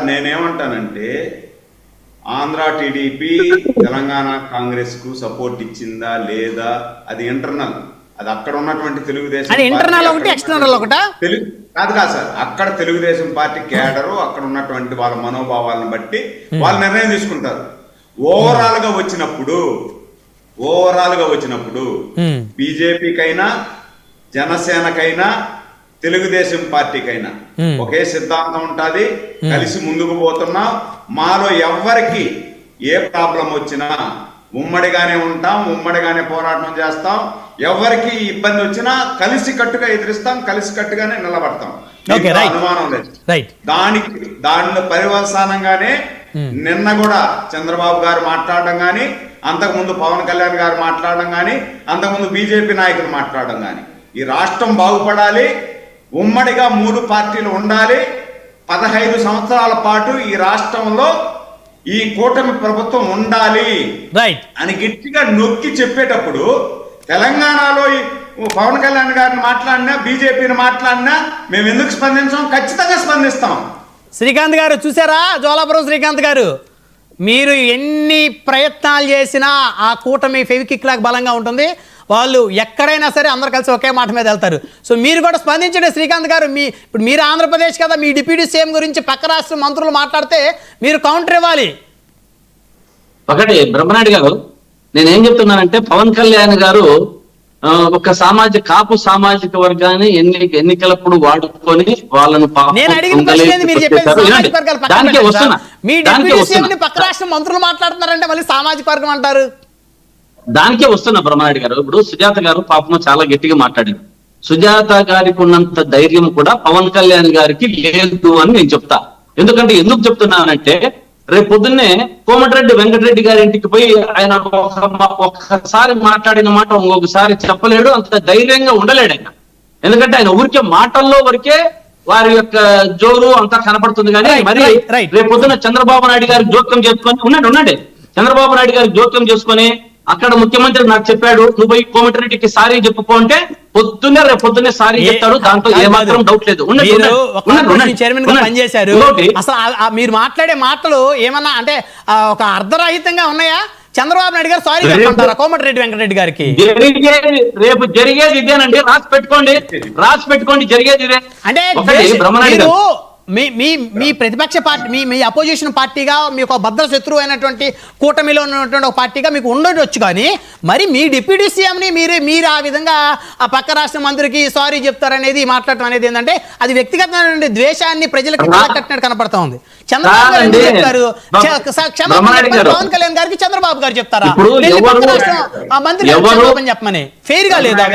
నేనేమంటానంటే ఆంధ్ర టీడీపీ తెలంగాణ కాంగ్రెస్ కు సపోర్ట్ ఇచ్చిందా లేదా అది ఇంటర్నల్, అది అక్కడ ఉన్నటువంటి తెలుగుదేశం ఇంటర్నల్ ఒకటి ఎక్స్టర్నల్ ఒకటా కాదు సార్. అక్కడ తెలుగుదేశం పార్టీ కేడరు అక్కడ ఉన్నటువంటి వాళ్ళ మనోభావాలను బట్టి వాళ్ళు నిర్ణయం తీసుకుంటారు. ఓవరాల్ గా వచ్చినప్పుడు బీజేపీకైనా జనసేనకైనా తెలుగుదేశం పార్టీకైనా ఒకే సిద్ధాంతం ఉంటుంది, కలిసి ముందుకు పోతున్నాం. మాలో ఎవ్వరికి ఏ ప్రాబ్లం వచ్చినా ఉమ్మడిగానే ఉంటాం, ఉమ్మడిగానే పోరాటం చేస్తాం. ఎవరికి ఇబ్బంది వచ్చినా కలిసి కట్టుగా ఎదిరిస్తాం, కలిసి కట్టుగానే నిలబడతాం. అనుమానం లేదు. దాని పర్యవసానంగానే నిన్న కూడా చంద్రబాబు గారు మాట్లాడడం కానీ, అంతకుముందు పవన్ కళ్యాణ్ గారు మాట్లాడడం కానీ, అంతకుముందు బీజేపీ నాయకులు మాట్లాడడం కానీ, ఈ రాష్ట్రం బాగుపడాలి, ఉమ్మడిగా 3 పార్టీలు ఉండాలి, 15 సంవత్సరాల పాటు ఈ రాష్ట్రంలో ఈ కూటమి ప్రభుత్వం ఉండాలి అని గట్టిగా నొక్కి చెప్పేటప్పుడు తెలంగాణలో పవన్ కళ్యాణ్ గారిని మాట్లాడినా బీజేపీని మాట్లాడినా మేము ఎందుకు స్పందించాం? ఖచ్చితంగా స్పందిస్తాం. శ్రీకాంత్ గారు చూసారా, జోలాపురం శ్రీకాంత్ గారు, మీరు ఎన్ని ప్రయత్నాలు చేసినా ఆ కూటమి ఫెవికిక్ లాగా బలంగా ఉంటుంది. వాళ్ళు ఎక్కడైనా సరే అందరు కలిసి ఒకే మాట మీద వెళ్తారు. సో మీరు కూడా స్పందించండి శ్రీకాంత్ గారు. ఇప్పుడు మీరు ఆంధ్రప్రదేశ్ కదా, మీ డిప్యూటీ సీఎం గురించి పక్క రాష్ట్ర మంత్రులు మాట్లాడితే మీరు కౌంటర్ ఇవ్వాలి. ఒకటి బ్రహ్మనాయుడు గారు, నేనేం చెప్తున్నానంటే పవన్ కళ్యాణ్ గారు ఒక కాపు సామాజిక వర్గాన్ని ఎన్నికలప్పుడు వాడుకొని వాళ్ళను పక్క రాష్ట్ర మంత్రులు మాట్లాడుతున్నారంటే మళ్ళీ సామాజిక వర్గం అంటారు. దానికే వస్తున్నా బ్రహ్మనాయుడు గారు. ఇప్పుడు సుజాత గారు పాపం చాలా గట్టిగా మాట్లాడారు. సుజాత గారికి ఉన్నంత ధైర్యం కూడా పవన్ కళ్యాణ్ గారికి లేదు అని నేను చెప్తా. ఎందుకు చెప్తున్నానంటే రేపు పొద్దున్నే కోమటిరెడ్డి వెంకటరెడ్డి గారి ఇంటికి పోయి ఆయన ఒక్కసారి మాట్లాడిన మాట ఇంకొకసారి చెప్పలేడు, అంత ధైర్యంగా ఉండలేడు ఆయన. ఎందుకంటే ఆయన ఊరికే మాటల్లో వరకే వారి యొక్క జోరు అంతా కనపడుతుంది. కానీ మరి రేపు పొద్దున్న చంద్రబాబు నాయుడు గారి జోక్యం చేసుకొని ఉండండి చంద్రబాబు నాయుడు గారి జోక్యం చేసుకొని అక్కడ ముఖ్యమంత్రి నాకు చెప్పాడు నువ్వు పోయి కోమటిరెడ్డికి సారీ చెప్పుకో అంటే రేపు పొద్దున్నే సారీ చెప్తాడు, దాంట్లో ఏమాత్రం డౌట్ లేదు. చైర్మన్ గా పనిచేశారు, అసలు మీరు మాట్లాడే మాటలు ఏమన్నా అంటే ఒక అర్ధరహితంగా ఉన్నాయా? చంద్రబాబు నాయుడు గారు సారీ చెప్తారా కోమటిరెడ్డి వెంకటరెడ్డి గారికి? రేపు జరిగేది ఇదేనండి, రాసి పెట్టుకోండి జరిగేది ఇదే. అంటే మీ ప్రతిపక్ష పార్టీ, మీ అపోజిషన్ పార్టీగా మీకు భద్ర శత్రువు అయినటువంటి కూటమిలో ఉన్నటువంటి ఒక పార్టీగా మీకు ఉండవచ్చు. కానీ మరి మీ డిప్యూటీ సీఎంని మీరు ఆ విధంగా ఆ పక్క రాష్ట్ర మంత్రికి సారీ చెప్తారనేది మాట్లాడటం అనేది ఏంటంటే అది వ్యక్తిగతమైన ద్వేషాన్ని ప్రజలకు కట్టినట్టు కనపడతా ఉంది. చంద్రబాబు గారు చెప్తారు, పవన్ కళ్యాణ్ గారికి చంద్రబాబు గారు చెప్తారా మంత్రి చెప్పమని? ఫెయిర్ గా లేదా?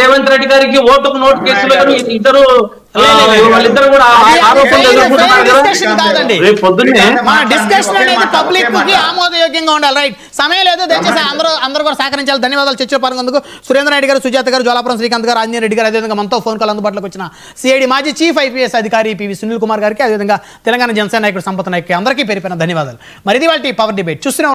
రేవంత్ రెడ్డి గారికి ఓటుకు నోటు కేసులు ఇద్దరు వాళ్ళిద్దరు కూడా ఆమోదయోగ్యంగా ఉండాలి. రైట్, సమయం లేదు, దయచేసి అందరూ కూడా సహకరించాలి. ధన్యవాదాలు. చర్చ పాల్గొన్నందుకు సురేంద్ర నాయుడు గారు, సుజాత గారు, జోలాపురం శ్రీకాంత్ గారు, ఆంజనేయ రెడ్డి గారు, అదేవిధంగా మనతో ఫోన్ కాల్ అందుబాటులోకి వచ్చిన సిఐడి మాజీ చీఫ్ ఐపీఎస్ అధికారి పివి సునీల్ కుమార్ గారికి, అదేవిధంగా తెలంగాణ జనసేన నాయకుడు సంపత్ నాయక్ అందరికీ పేరు ధన్యవాదాలు. మరి ఇది వాళ్ళ పవర్ డిబేట్ చూస్తున్నాం.